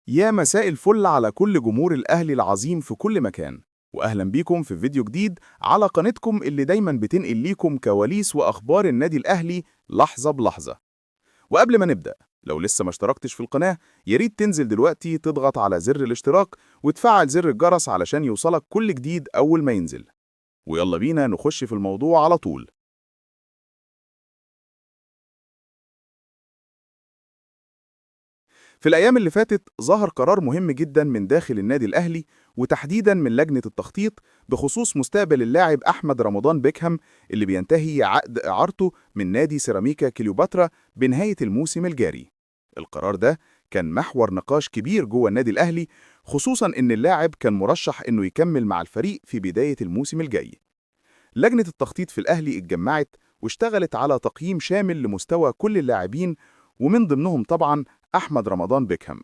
يا مساء الفل على كل جمهور الأهلي العظيم في كل مكان، وأهلا بيكم في فيديو جديد على قناتكم اللي دايما بتنقل ليكم كواليس وأخبار النادي الأهلي لحظة بلحظة. وقبل ما نبدأ، لو لسه ما اشتركتش في القناة ياريت تنزل دلوقتي تضغط على زر الاشتراك وتفعل زر الجرس علشان يوصلك كل جديد أول ما ينزل. ويلا بينا نخش في الموضوع على طول. في الأيام اللي فاتت ظهر قرار مهم جدا من داخل النادي الأهلي، وتحديدا من لجنة التخطيط، بخصوص مستقبل اللاعب أحمد رمضان بيكهام اللي بينتهي عقد إعارته من نادي سيراميكا كليوباترا بنهاية الموسم الجاري. القرار ده كان محور نقاش كبير جوه النادي الأهلي، خصوصا إن اللاعب كان مرشح إنه يكمل مع الفريق في بداية الموسم الجاي. لجنة التخطيط في الأهلي اتجمعت واشتغلت على تقييم شامل لمستوى كل اللاعبين، ومن ضمنهم طبعا أحمد رمضان بيكهام.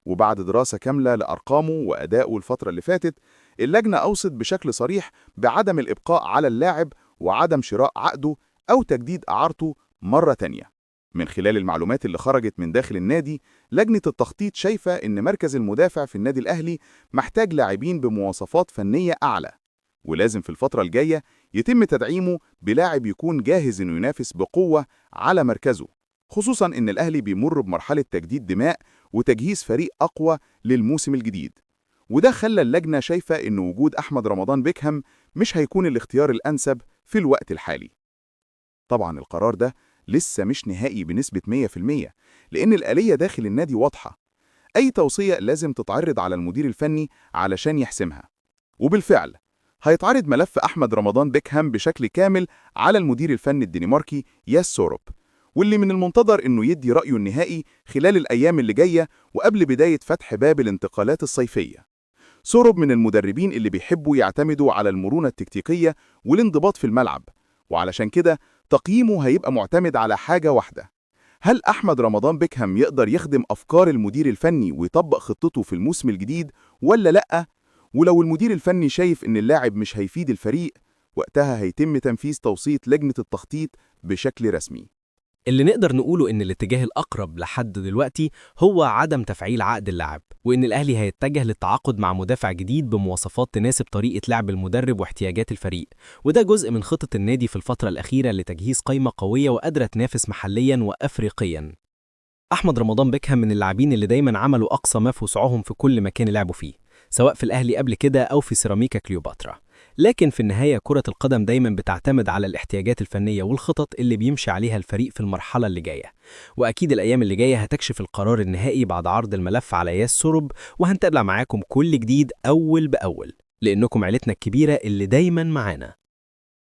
وبعد دراسة كاملة لأرقامه وأدائه الفترة اللي فاتت، اللجنة أوصت بشكل صريح بعدم الإبقاء على اللاعب وعدم شراء عقده أو تجديد إعارته مرة تانية. من خلال المعلومات اللي خرجت من داخل النادي، لجنة التخطيط شايفة إن مركز المدافع في النادي الأهلي محتاج لاعبين بمواصفات فنية أعلى، ولازم في الفترة الجاية يتم تدعيمه بلاعب يكون جاهز إنه ينافس بقوة على مركزه، خصوصا إن الأهلي بيمر بمرحلة تجديد دماء وتجهيز فريق أقوى للموسم الجديد. وده خلى اللجنة شايفة إن وجود أحمد رمضان بيكهام مش هيكون الاختيار الأنسب في الوقت الحالي. طبعا القرار ده لسه مش نهائي بنسبة 100%، لأن الآلية داخل النادي واضحة. أي توصية لازم تتعرض على المدير الفني علشان يحسمها. وبالفعل هيتعرض ملف أحمد رمضان بيكهام بشكل كامل على المدير الفني الدنماركي ياس سوروب، واللي من المنتظر إنه يدي رأيه النهائي خلال الأيام اللي جاية وقبل بداية فتح باب الانتقالات الصيفية. سوروب من المدربين اللي بيحبوا يعتمدوا على المرونة التكتيكية والانضباط في الملعب، وعلشان كده تقييمه هيبقى معتمد على حاجة واحدة: هل أحمد رمضان بيكهام يقدر يخدم أفكار المدير الفني ويطبق خطته في الموسم الجديد ولا لأ؟ ولو المدير الفني شايف إن اللاعب مش هيفيد الفريق، وقتها هيتم تنفيذ توصية لجنة التخطيط بشكل رسمي. اللي نقدر نقوله إن الاتجاه الأقرب لحد دلوقتي هو عدم تفعيل عقد اللاعب، وإن الأهلي هيتجه للتعاقد مع مدافع جديد بمواصفات تناسب طريقة لعب المدرب واحتياجات الفريق، وده جزء من خطة النادي في الفترة الأخيرة لتجهيز قائمة قوية وقادرة تنافس محلياً وأفريقياً. أحمد رمضان بيكهام من اللاعبين اللي دايماً عملوا أقصى ما في وسعهم في كل مكان لعبوا فيه، سواء في الأهلي قبل كده أو في سيراميكا كليوباترا. لكن في النهاية كرة القدم دايماً بتعتمد على الاحتياجات الفنية والخطط اللي بيمشي عليها الفريق في المرحلة اللي جاية. وأكيد الأيام اللي جاية هتكشف القرار النهائي بعد عرض الملف على ياس سورب، وهنتابع معاكم كل جديد أول بأول، لأنكم عيلتنا الكبيرة اللي دايماً معانا.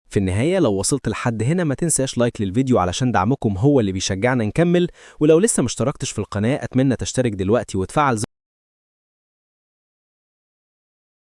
في النهاية لو وصلت لحد هنا ما تنساش لايك للفيديو علشان دعمكم هو اللي بيشجعنا نكمل، ولو لسه مشتركتش في القناة أتمنى تشترك دلوقتي وتفعل